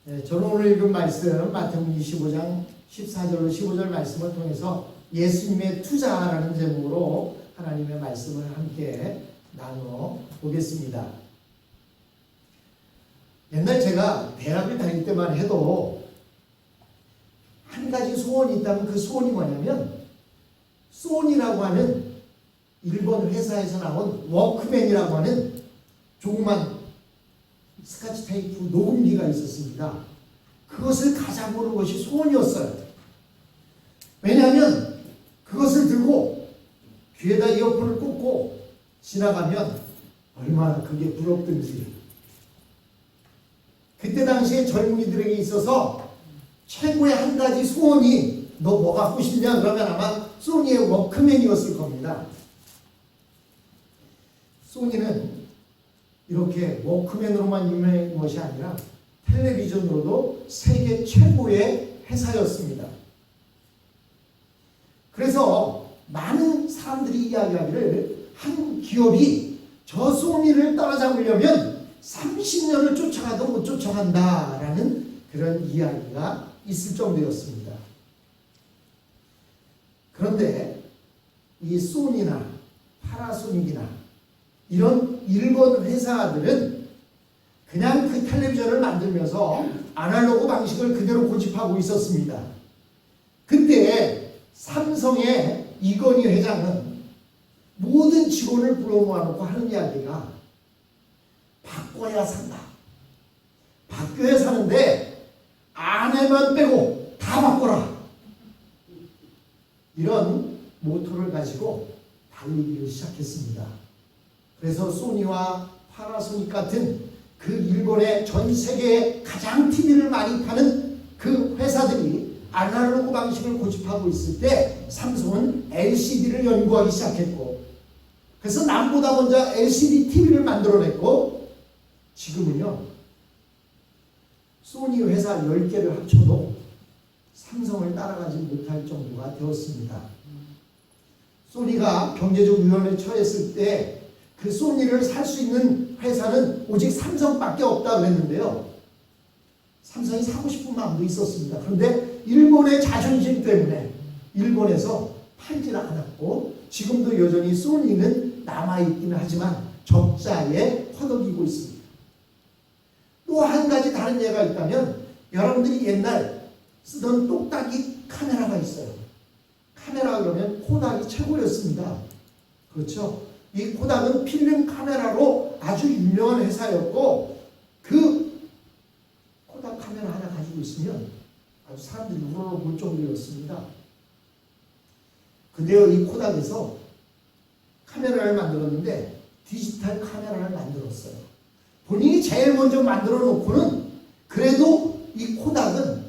네, 저는 오늘 읽은 말씀 마태복음 25장 14절로 15절 말씀을 통해서 예수님의 투자라는 제목으로 하나님의 말씀을 함께 나누어 보겠습니다. 옛날 제가 대학을 다닐 때만 해도 한 가지 소원이 있다면 그 소원이 뭐냐면 소니라고 하는 일본 회사에서 나온 워크맨이라고 하는 조그만 스카치 테이프 녹음기가 있었습니다. 그것을 가져보는 것이 소원이었어요. 왜냐하면 그것을 들고 귀에다 이어폰을 꽂고 지나가면 얼마나 그게 부럽든지. 그때 당시에 젊은이들에게 있어서 최고의 한 가지 소원이 너 뭐 갖고 싶냐? 그러면 아마 소니의 워크맨이었을 겁니다. 소니는 이렇게 워크맨으로만 유명한 것이 아니라 텔레비전으로도 세계 최고의 회사였습니다. 그래서 많은 사람들이 이야기하기를 한 기업이 저 소니를 따라잡으려면 30년을 쫓아가도 못 쫓아간다라는 그런 이야기가 있을 정도였습니다. 그런데 이 소니나 파나소닉이나 이런 일본 회사들은 그냥 그 텔레비전을 만들면서 아날로그 방식을 그대로 고집하고 있었습니다. 그때 삼성의 이건희 회장은 모든 직원을 불러 모아놓고 하는 이야기가 바꿔야 산다. 바뀌어야 사는데 아내만 빼고 다 바꿔라. 이런 모토를 가지고 달리기를 시작했습니다. 그래서 소니와 파나소닉 같은 그 일본의 전 세계에 가장 TV를 많이 파는 그 회사들이 아날로그 방식을 고집하고 있을 때 삼성은 LCD를 연구하기 시작했고, 그래서 남보다 먼저 LCD TV를 만들어냈고, 지금은요 소니 회사 10개를 합쳐도 삼성을 따라가지 못할 정도가 되었습니다. 소니가 경제적 위험에 처했을 때 그 소니를 살 수 있는 회사는 오직 삼성밖에 없다 그랬는데요. 삼성이 사고 싶은 마음도 있었습니다. 그런데 일본의 자존심 때문에 일본에서 팔지를 않았고, 지금도 여전히 소니는 남아있기는 하지만 적자에 허덕이고 있습니다. 또 한 가지 다른 예가 있다면, 여러분들이 옛날 쓰던 똑딱이 카메라가 있어요. 카메라 그러면 코닥이 최고였습니다. 그렇죠? 이 코닥은 필름 카메라로 아주 유명한 회사였고, 그 코닥 카메라 하나 가지고 있으면 아주 사람들이 우러러 볼 정도였습니다. 근데요, 이 코닥에서 카메라를 만들었는데 디지털 카메라를 만들었어요. 본인이 제일 먼저 만들어 놓고는 그래도 이 코닥은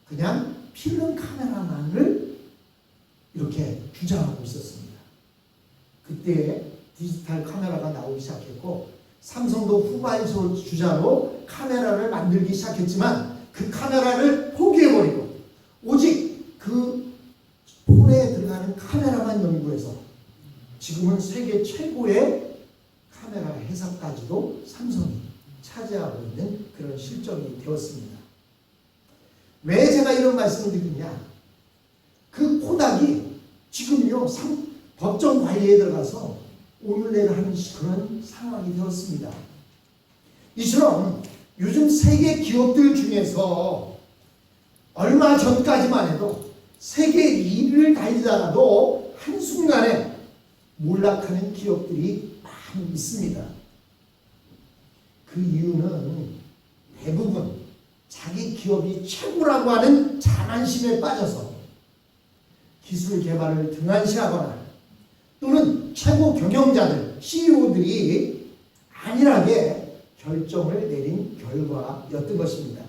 그냥 필름 카메라만을 이렇게 주장하고 있었습니다. 그때 디지털 카메라가 나오기 시작했고, 삼성도 후발소 주자로 카메라를 만들기 시작했지만 그 카메라를 포기해버리고 오직 그 폰에 들어가는 카메라만 연구해서 지금은 세계 최고의 카메라 회사까지도 삼성이 차지하고 있는 그런 실정이 되었습니다. 왜 제가 이런 말씀을 드리냐? 그 코닥이 지금요 법정 관리에 들어가서 오늘내를 하는 그런 상황이 되었습니다. 이처럼 요즘 세계 기업들 중에서 얼마 전까지만 해도 세계 2위를 달리다가도 한순간에 몰락하는 기업들이 많이 있습니다. 그 이유는 대부분 자기 기업이 최고라고 하는 자만심에 빠져서 기술 개발을 등한시하거나 또는 최고 경영자들, CEO들이 안일하게 결정을 내린 결과였던 것입니다.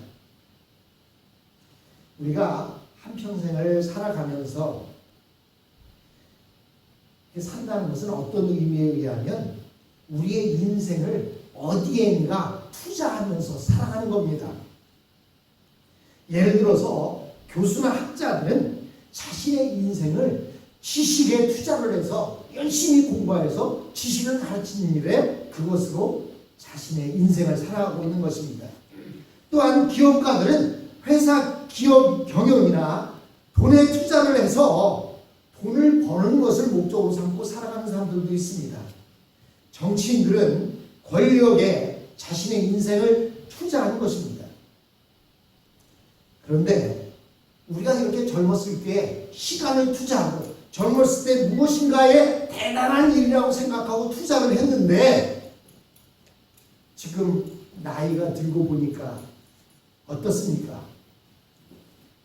우리가 한평생을 살아가면서 산다는 것은 어떤 의미에 의하면 우리의 인생을 어디엔가 투자하면서 살아가는 겁니다. 예를 들어서 교수나 학자들은 자신의 인생을 지식에 투자를 해서 열심히 공부해서 지식을 가르치는 일에 그것으로 자신의 인생을 살아가고 있는 것입니다. 또한 기업가들은 회사 기업 경영이나 돈에 투자를 해서 돈을 버는 것을 목적으로 삼고 살아가는 사람들도 있습니다. 정치인들은 권력에 자신의 인생을 투자하는 것입니다. 그런데 우리가 이렇게 젊었을 때 시간을 투자하고 젊었을 때 무엇인가에 대단한 일이라고 생각하고 투자를 했는데 지금 나이가 들고 보니까 어떻습니까?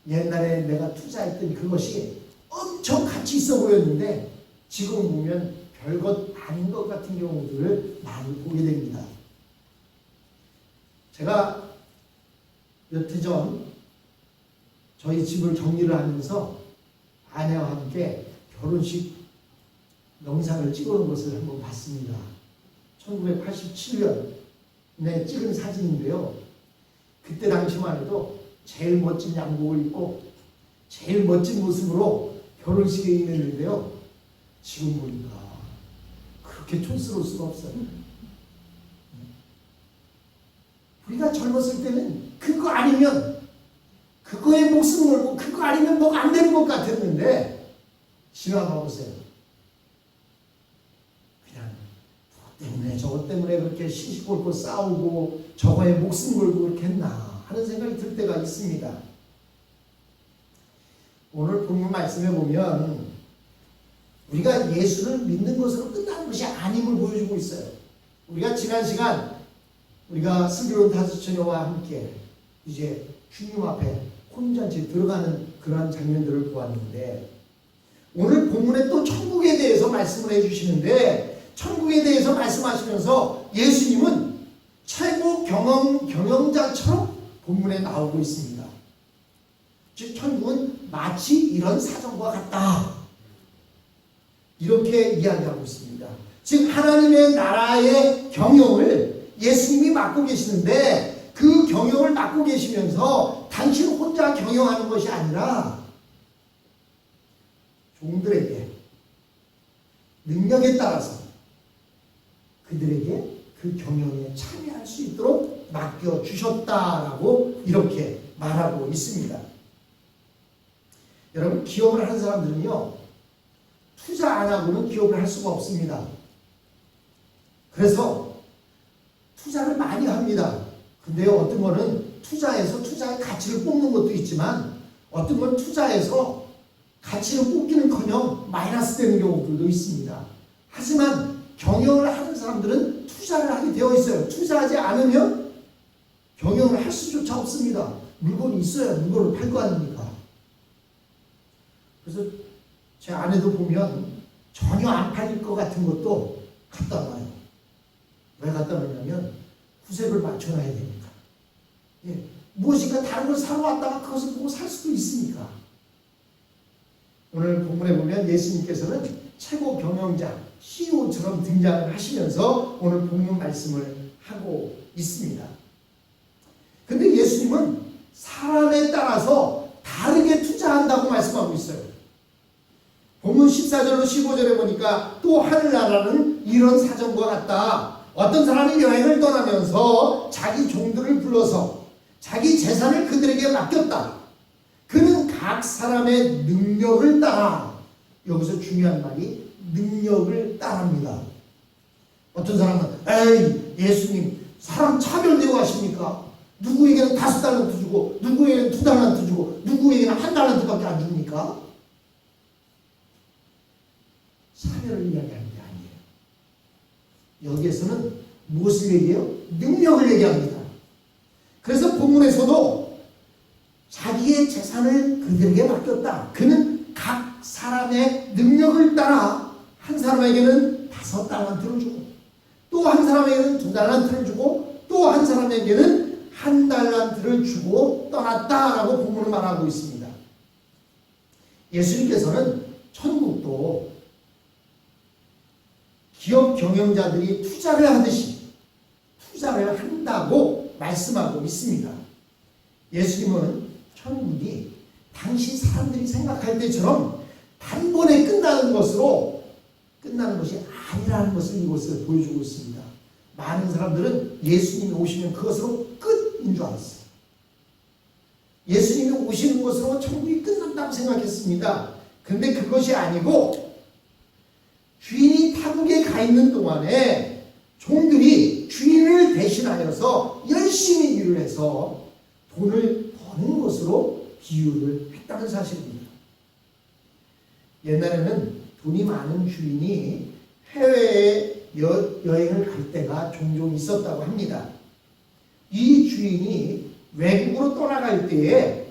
옛날에 내가 투자했던 그것이 엄청 가치 있어 보였는데 지금 보면 별것 아닌 것 같은 경우들을 많이 보게 됩니다. 제가 몇 해 전 저희 집을 정리를 하면서 아내와 함께 결혼식 영상을 찍어놓은 것을 한번 봤습니다. 1987년에 찍은 사진인데요. 그때 당시만 해도 제일 멋진 양복을 입고 제일 멋진 모습으로 결혼식에 임했는데요. 지금 보니까 그렇게 촌스러울 수가 없어요. 우리가 젊었을 때는 그거 아니면 그거에 목숨 걸고 그거 아니면 뭐가 안 되는 것 같았는데 지나가 보세요. 그냥 그것 때문에 저것 때문에 그렇게 시시콜콜 싸우고 저거에 목숨 걸고 그렇게 했나 하는 생각이 들 때가 있습니다. 오늘 본문 말씀에 보면 우리가 예수를 믿는 것으로 끝나는 것이 아님을 보여주고 있어요. 우리가 지난 시간 우리가 슬기로운 다섯 처녀와 함께 이제 주님 앞에 혼잔치 들어가는 그러한 장면들을 보았는데 오늘 본문에 또 천국에 대해서 말씀을 해주시는데 천국에 대해서 말씀하시면서 예수님은 최고 경영자처럼 본문에 나오고 있습니다. 즉 천국은 마치 이런 사정과 같다. 이렇게 이야기하고 있습니다. 즉 하나님의 나라의 경영을 예수님이 맡고 계시는데 그 경영을 맡고 계시면서 당신 혼자 경영하는 것이 아니라 종들에게 능력에 따라서 그들에게 그 경영에 참여할 수 있도록 맡겨주셨다라고 이렇게 말하고 있습니다. 여러분 기업을 하는 사람들은요 투자 안 하고는 기업을 할 수가 없습니다. 그래서 투자를 많이 합니다. 근데 어떤 거는 투자해서 투자의 가치를 뽑는 것도 있지만 어떤 건 투자해서 가치를 뽑기는커녕 마이너스 되는 경우들도 있습니다. 하지만 경영을 하는 사람들은 투자를 하게 되어 있어요. 투자하지 않으면 경영을 할 수조차 없습니다. 물건이 있어야 물건을 팔 거 아닙니까? 그래서 제 아내도 보면 전혀 안 팔릴 것 같은 것도 갖다 놔요. 왜 갖다 놓냐면 구색을 맞춰놔야 되니까. 예, 무엇인가 다른 걸 사러 왔다가 그것을 보고 살 수도 있으니까. 오늘 본문에 보면 예수님께서는 최고 경영자 CEO처럼 등장을 하시면서 오늘 본문 말씀을 하고 있습니다. 근데 예수님은 사람에 따라서 다르게 투자한다고 말씀하고 있어요. 본문 14절로 15절에 보니까 또 하늘나라는 이런 사정과 같다. 어떤 사람이 여행을 떠나면서 자기 종들을 불러서 자기 재산을 그들에게 맡겼다. 그는 각 사람의 능력을 따라, 여기서 중요한 말이 능력을 따릅니다. 어떤 사람은 에이 예수님 사람 차별되고 하십니까? 누구에게는 5달란트 주고 누구에게는 2달란트 주고 누구에게는 1달란트밖에 안 줍니까? 차별을 이야기하는 게 아니에요. 여기에서는 무엇을 얘기해요? 능력을 얘기합니다. 그래서 본문에서도 자기의 재산을 그들에게 맡겼다. 그는 각 사람의 능력을 따라 한 사람에게는 5달란트를 주고 또 한 사람에게는 2달란트를 주고 또 한 사람에게는 1달란트를 주고 떠났다라고 본문을 말하고 있습니다. 예수님께서는 천국도 기업 경영자들이 투자를 하듯이 투자를 한다고 말씀하고 있습니다. 예수님은 천국이 당시 사람들이 생각할 때처럼 단번에 끝나는 것으로 끝나는 것이 아니라는 것을 이곳에서 보여주고 있습니다. 많은 사람들은 예수님이 오시면 그것으로 끝인 줄 알았어요. 예수님이 오시는 것으로 천국이 끝난다고 생각했습니다. 근데 그것이 아니고 주인이 타국에 가 있는 동안에 종들이 주인을 대신하여서 열심히 일을 해서 돈을 버는 것으로 비유를 했다는 사실입니다. 옛날에는 돈이 많은 주인이 해외에 여행을 갈 때가 종종 있었다고 합니다. 이 주인이 외국으로 떠나갈 때에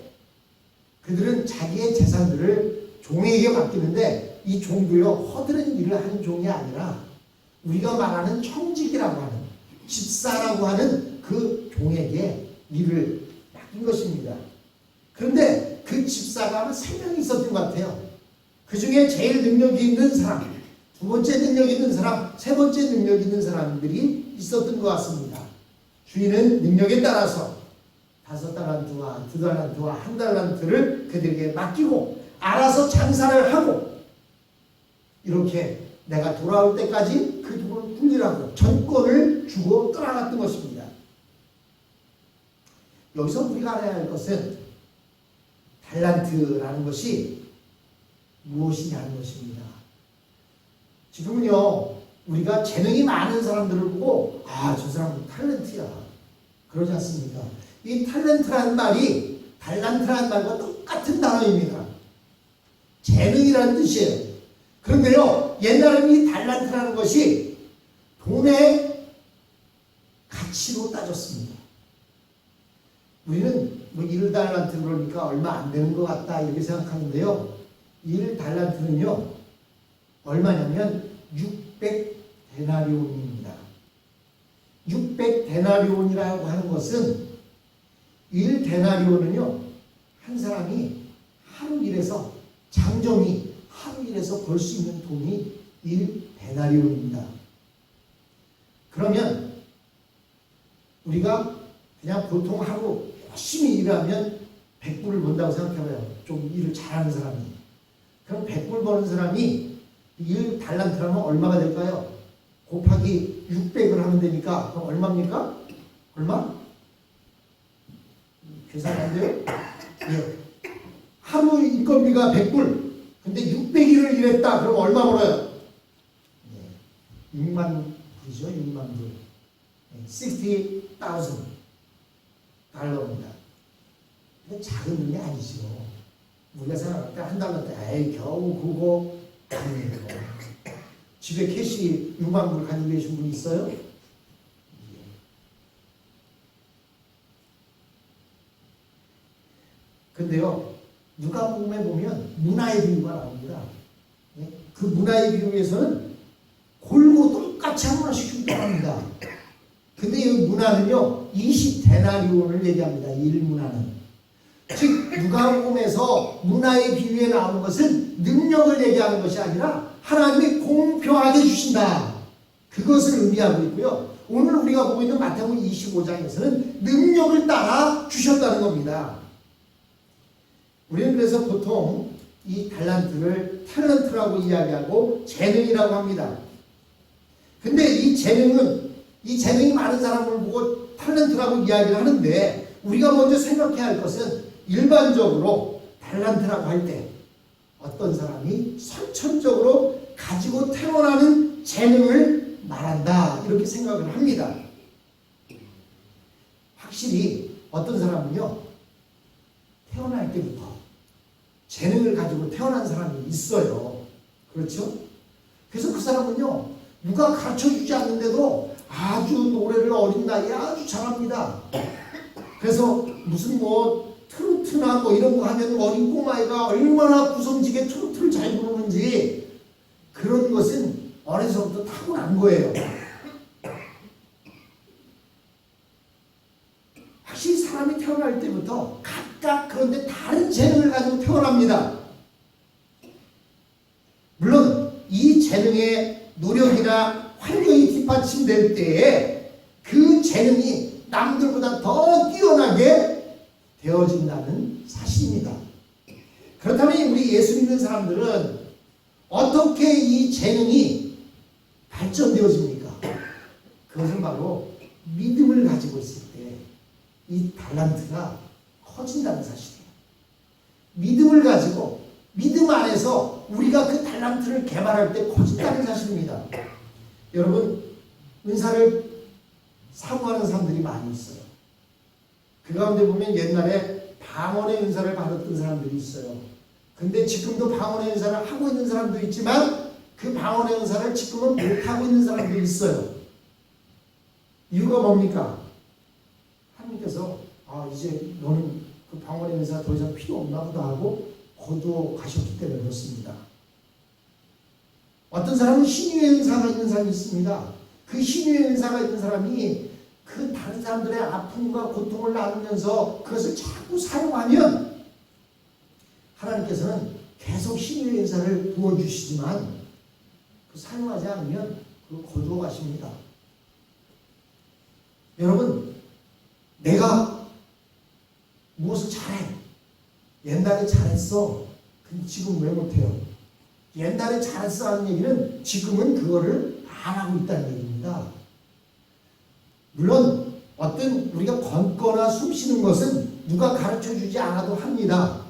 그들은 자기의 재산들을 종에게 맡기는데 이 종도요 허드렛 일을 하는 종이 아니라 우리가 말하는 청직이라고 하는 집사라고 하는 그 종에게 일을 맡긴 것입니다. 그런데 그 집사가 아마 3명이 있었던 것 같아요. 그 중에 제일 능력이 있는 사람, 두 번째 능력 있는 사람, 세 번째 능력 있는 사람들이 있었던 것 같습니다. 주인은 능력에 따라서 5달란트와 2달란트와 1달란트를 그들에게 맡기고 알아서 장사를 하고 이렇게 내가 돌아올 때까지 그 돈을 굴리라고 전권을 주고 떠나갔던 것입니다. 여기서 우리가 알아야 할 것은 달란트라는 것이 무엇이냐는 것입니다. 지금은요 우리가 재능이 많은 사람들을 보고 저 사람은 탤런트야 그러지 않습니까? 이 탤런트라는 말이 달란트라는 말과 똑같은 단어입니다. 재능이라는 뜻이에요. 그런데요 옛날에는 이 달란트라는 것이 돈의 가치로 따졌습니다. 우리는 뭐 1달란트 그러니까 얼마 안 되는 것 같다 이렇게 생각하는데요 1달란트는요 얼마냐면 600데나리온입니다. 600데나리온이라고 하는 것은 1데나리온은요 한 사람이 하루 일해서 장정이 하루 일해서 벌 수 있는 돈이 1데나리온입니다. 그러면 우리가 그냥 보통 하루 열심히 일하면 100불을 번다고 생각해봐요. 좀 일을 잘하는 사람이. 그럼 100불 버는 사람이 1달란트라면 얼마가 될까요? 곱하기 600을 하면 되니까 그럼 얼마입니까? 얼마? 계산 안 돼요? 예. 하루 인건비가 100불 근데 600일을 일했다 그럼 얼마 벌어요? 예. 6만 불이죠. 6만 불 60,000 달러입니다. 근데 작은 돈이 아니죠. 우리가 생각할 때 한 달러 때 에이 겨우 그거 아니에요. 집에 캐시 6만 불 가지고 계신 분 있어요? 근데요 누가복음에 보면 문화의 비유가 나옵니다. 그 문화의 비유에서는 골고 똑같이 한 문화씩 충당합니다. 근데 이 문화는요 20데나리온을 얘기합니다. 1문화는 즉 누가복음에서 문화의 비유에 나오는 것은 능력을 얘기하는 것이 아니라 하나님이 공평하게 주신다 그것을 의미하고 있고요. 오늘 우리가 보고 있는 마태복음 25장에서는 능력을 따라 주셨다는 겁니다. 우리는 그래서 보통 이 달란트를 탤런트라고 이야기하고 재능이라고 합니다. 근데 이 재능이 많은 사람을 보고 탤런트라고 이야기를 하는데 우리가 먼저 생각해야 할 것은 일반적으로 달란트라고 할 때 어떤 사람이 선천적으로 가지고 태어나는 재능을 말한다 이렇게 생각을 합니다. 확실히 어떤 사람은요 태어날 때부터 재능을 가지고 태어난 사람이 있어요. 그렇죠? 그래서 그 사람은요 누가 가르쳐주지 않는데도 아주 노래를 어린 나이에 아주 잘합니다. 그래서 무슨 뭐 트로트나 뭐 이런 거 하면 어린 꼬마애가 얼마나 구성지게 트로트를 잘 부르는지 그런 것은 어려서부터 타고난 거예요. 확실히 사람이 태어날 때부터 각각 그런데 다른 재능을 가지고 태어납니다. 물론 이 재능의 노력이나 환경이 뒷받침될 때에 그 재능이 남들보다 더 뛰어나게 되어진다는 사실입니다. 그렇다면 우리 예수 믿는 사람들은 어떻게 이 재능이 발전되어집니까? 그것은 바로 믿음을 가지고 있을 때 이 달란트가 커진다는 사실이에요. 믿음을 가지고 믿음 안에서 우리가 그 달란트를 개발할 때 커진다는 사실입니다. 여러분, 은사를 사모하는 사람들이 많이 있어요. 그 가운데 보면 옛날에 방언의 은사를 받았던 사람들이 있어요. 근데 지금도 방언의 은사를 하고 있는 사람도 있지만 그 방언의 은사를 지금은 못하고 있는 사람들이 있어요. 이유가 뭡니까? 하나님께서 이제 너는 그 방언의 은사 더 이상 필요 없나 보다 하고 거두어 가셨기 때문에 그렇습니다. 어떤 사람은 신유의 은사가 있는 사람이 있습니다. 그 신유의 은사가 있는 사람이 그 다른 사람들의 아픔과 고통을 나누면서 그것을 자꾸 사용하면 하나님께서는 계속 신유의 은사를 부어주시지만 그 사용하지 않으면 그걸 거두어 가십니다. 여러분, 내가 무엇을 잘해. 옛날에 잘했어. 근데 지금 왜 못해요? 옛날에 잘했어 하는 얘기는 지금은 그거를 안 하고 있다는 얘기입니다. 물론 어떤 우리가 걷거나 숨 쉬는 것은 누가 가르쳐주지 않아도 합니다.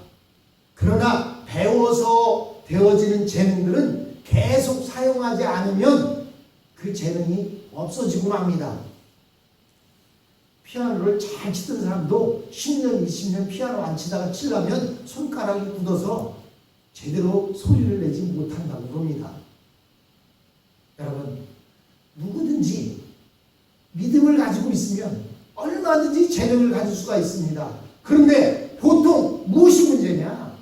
그러나 배워서 되어지는 재능들은 계속 사용하지 않으면 그 재능이 없어지고 맙니다. 피아노를 잘 치던 사람도 10년, 20년 피아노 안 치다가 치려면 손가락이 굳어서 제대로 소리를 내지 못한다고 그럽니다. 여러분, 누구든지 믿음을 가지고 있으면 얼마든지 재능을 가질 수가 있습니다. 그런데 보통 무엇이 문제냐?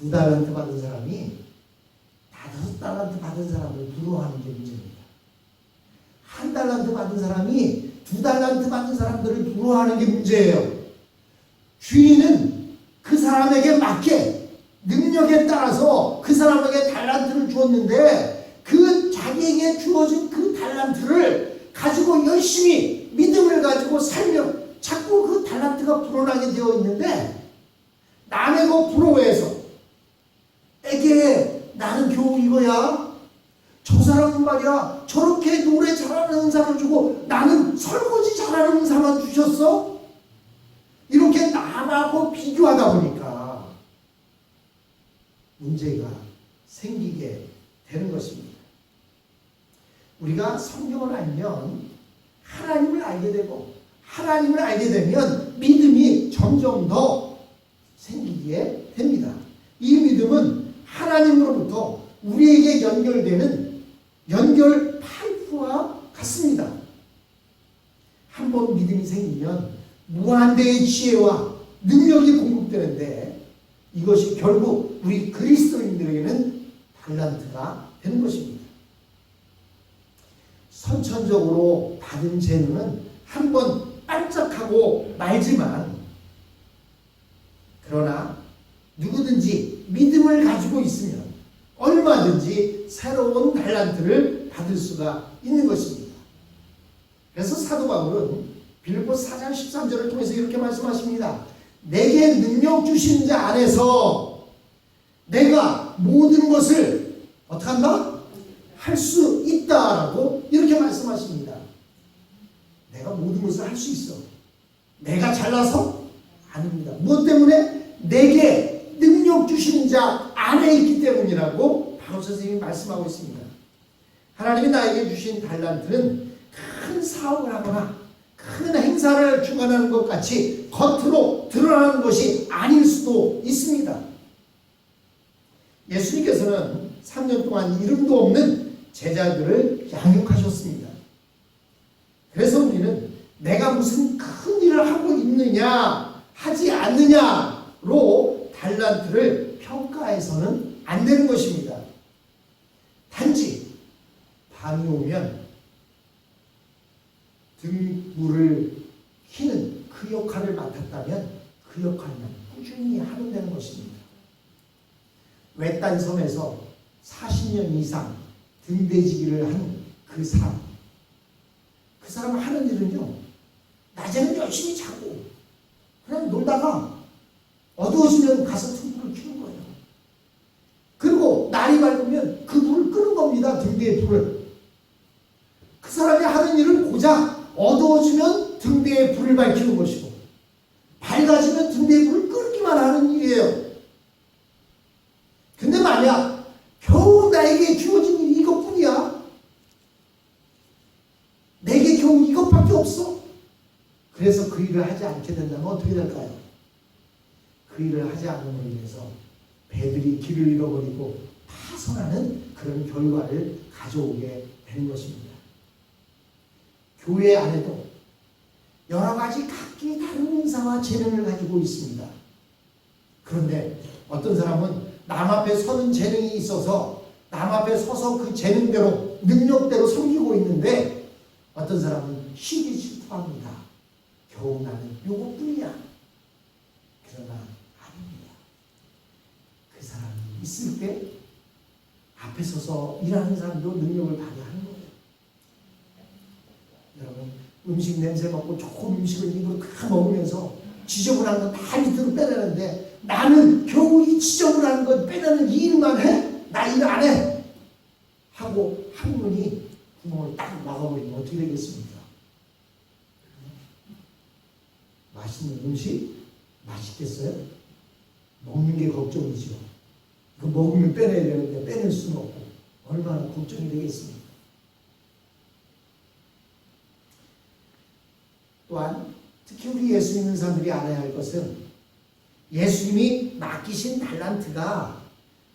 2달란트 받은 사람이 5달란트 받은 사람을 부러워하는 게 문제입니다. 1달란트 받은 사람이 2달란트 받은 사람들을 부러워하는 게 문제예요. 주인은 그 사람에게 맞게 능력에 따라서 그 사람에게 달란트를 주었는데 그 자기에게 주어진 그 달란트를 가지고 열심히 믿음을 가지고 살면 자꾸 그 달란트가 불어나게 되어 있는데 남의 거 부러워해서 에게 나는 겨우 이거야. 저 사람은 말이야 저렇게 노래 잘하는 은사를 주고 나는 설거지 잘하는 은사만 주셨어? 이렇게 남하고 비교하다 보니까 문제가 생기게 되는 것입니다. 우리가 성경을 알면 하나님을 알게 되고 하나님을 알게 되면 믿음이 점점 더 생기게 됩니다. 이 믿음은 하나님으로부터 우리에게 연결되는 연결 파이프와 같습니다. 한번 믿음이 생기면 무한대의 지혜와 능력이 공급되는데 이것이 결국 우리 그리스도인들에게는 달란트가 되는 것입니다. 선천적으로 받은 재능은 한번 반짝하고 말지만 그러나 누구든지 믿음을 가지고 있으면 얼마든지 새로운 달란트를 받을 수가 있는 것입니다. 그래서 사도 바울은 빌립보 4장 13절을 통해서 이렇게 말씀하십니다. 내게 능력 주신 자 안에서 내가 모든 것을 어떻게 한다? 할 수 있다라고 이렇게 말씀하십니다. 내가 모든 것을 할 수 있어. 내가 잘나서? 아닙니다. 무엇 때문에? 내게 능력 주신 자 안에 있기 때문이라고 바로 선생님이 말씀하고 있습니다. 하나님이 나에게 주신 달란트는 큰 사업을 하거나 큰 행사를 주관하는 것 같이 겉으로 드러나는 것이 아닐 수도 있습니다. 예수님께서는 3년 동안 이름도 없는 제자들을 양육하셨습니다. 그래서 우리는 내가 무슨 큰 일을 하고 있느냐 하지 않느냐로 달란트를 평가해서는 안 되는 것입니다. 단지 밤이 오면 등불을 켜는 그 역할을 맡았다면 그 역할만 꾸준히 하면 되는 것입니다. 외딴 섬에서 40년 이상 등대지기를 한 그 사람, 그 사람 하는 일은요, 낮에는 열심히 자고 그냥 놀다가 어두워지면 가서 등불을 켜는 거예요. 그리고 날이 밝으면 그 불을 끄는 겁니다. 등대의 불을. 그 사람이 하는 일은 고작 어두워지면 등대의 불을 밝히는 것이고 가지면 등대불을 끄기만 하는 일이에요. 근데 만약 겨우 나에게 주어진 일이 이것뿐이야. 내게 겨우 이것밖에 없어. 그래서 그 일을 하지 않게 된다면 어떻게 될까요? 그 일을 하지 않음으로 인해서 배들이 길을 잃어버리고 파손하는 그런 결과를 가져오게 되는 것입니다. 교회 안에도 여러 가지 각기 다른 은사와 재능을 가지고 있습니다. 그런데 어떤 사람은 남 앞에 서는 재능이 있어서 남 앞에 서서 그 재능대로 능력대로 섬기고 있는데 어떤 사람은 쉬기 싫어합니다. 겨우 나는 요것뿐이야. 그러나 아닙니다. 그 사람이 있을 때 앞에 서서 일하는 사람도 능력을 발휘하는 거예요. 여러분, 음식 냄새 맡고 좋은 음식을 입으로 다 먹으면서 지저분한 건 다 밑으로 빼내는데 나는 겨우 이 지저분한 건 빼내는 이 일만 해? 나 일 안 해? 하고 한 분이 구멍을 딱 막아버리면 어떻게 되겠습니까? 맛있는 음식 맛있겠어요? 먹는 게 걱정이죠. 그 먹으면 빼내야 되는데 빼낼 수는 없고 얼마나 걱정이 되겠습니까? 또한 특히 우리 예수 믿는 사람들이 알아야 할 것은 예수님이 맡기신 달란트가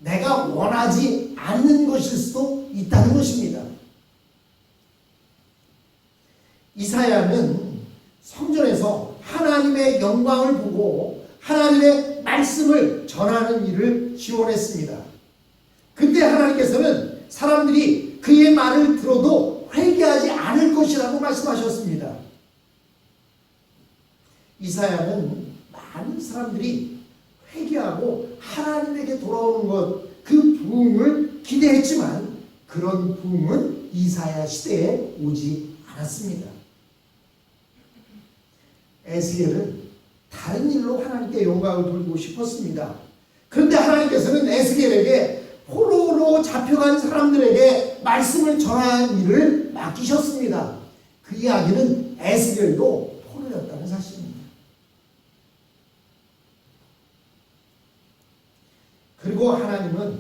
내가 원하지 않는 것일 수도 있다는 것입니다. 이사야는 성전에서 하나님의 영광을 보고 하나님의 말씀을 전하는 일을 지원했습니다. 그때 하나님께서는 사람들이 그의 말을 들어도 회개하지 않을 것이라고 말씀하셨습니다. 이사야는 많은 사람들이 회개하고 하나님에게 돌아오는 것, 그 부흥을 기대했지만 그런 부흥은 이사야 시대에 오지 않았습니다. 에스겔은 다른 일로 하나님께 영광을 돌리고 싶었습니다. 그런데 하나님께서는 에스겔에게 포로로 잡혀간 사람들에게 말씀을 전하는 일을 맡기셨습니다. 그 이야기는 에스겔도 포로였다는 사실입니다. 그리고 하나님은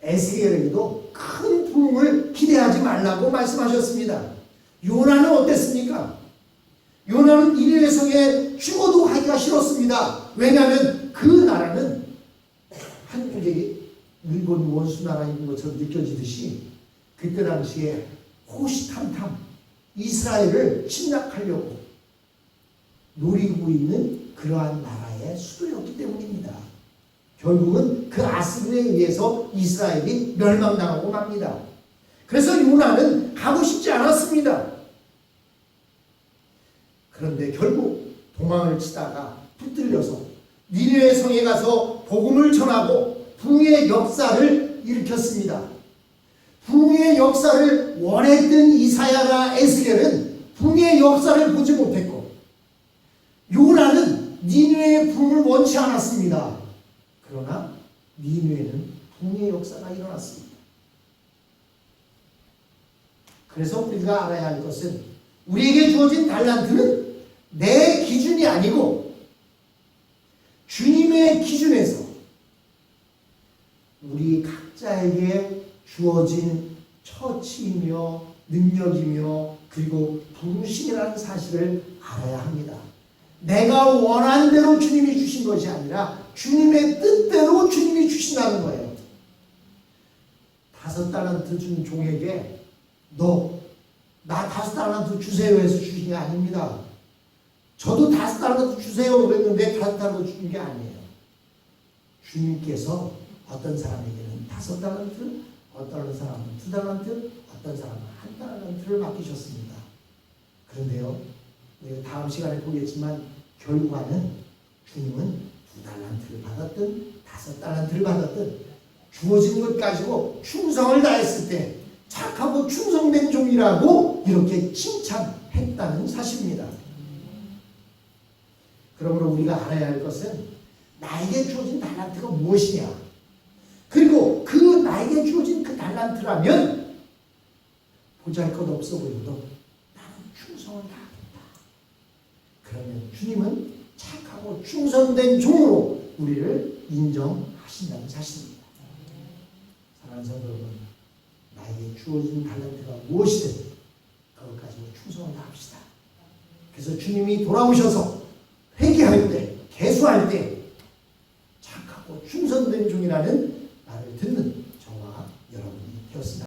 에스겔에게도 큰 부흥을 기대하지 말라고 말씀하셨습니다. 요나는 어땠습니까? 요나는 니느웨 성에 죽어도 가기가 싫었습니다. 왜냐하면 그 나라는 한국의 일본 원수 나라인 것처럼 느껴지듯이 그때 당시에 호시탐탐 이스라엘을 침략하려고 노리고 있는 그러한 나라의 수도였기 때문입니다. 결국은 그 아스르에 의해서 이스라엘이 멸망당하고 맙니다. 그래서 요나는 가고 싶지 않았습니다. 그런데 결국 도망을 치다가 붙들려서 니느웨 성에 가서 복음을 전하고 부흥의 역사를 일으켰습니다. 부흥의 역사를 원했던 이사야나 에스겔은 부흥의 역사를 보지 못했고 요나는 니느웨의 부흥을 원치 않았습니다. 그러나 니느웨는 부흥의 역사가 일어났습니다. 그래서 우리가 알아야 할 것은 우리에게 주어진 달란트는 내 기준이 아니고 주님의 기준에서 우리 각자에게 주어진 처치이며 능력이며 그리고 부르심이라는 사실을 알아야 합니다. 내가 원한 대로 주님이 주신 것이 아니라 주님의 뜻대로 주님이 주신다는 거예요. 5달란트 준 종에게 나 5달란트 주세요 해서 주신 게 아닙니다. 저도 5달란트 주세요 그랬는데 5달란트 주신 게 아니에요. 주님께서 어떤 사람에게는 5달란트, 어떤 사람은 2달란트, 어떤 사람은 1달란트를 맡기셨습니다. 그런데요, 우리가 다음 시간에 보겠지만 결과는 주님은 2달란트를 받았든 5달란트를 받았든 주어진 것 가지고 충성을 다했을 때 착하고 충성된 종이라고 이렇게 칭찬했다는 사실입니다. 그러므로 우리가 알아야 할 것은 나에게 주어진 달란트가 무엇이냐, 그리고 그 나에게 주어진 그 달란트라면 보잘것없어 보여도 나는 충성을 다하겠다. 그러면 주님은 착하고 착하고 충성된 종으로 우리를 인정하신다는 사실입니다. 사랑하는 성도 여러분, 나에게 주어진 달란트가 무엇이든 그것 가지고 충성을 다합시다. 그래서 주님이 돌아오셔서 회개할 때, 개수할 때 착하고 충성된 종이라는 말을 듣는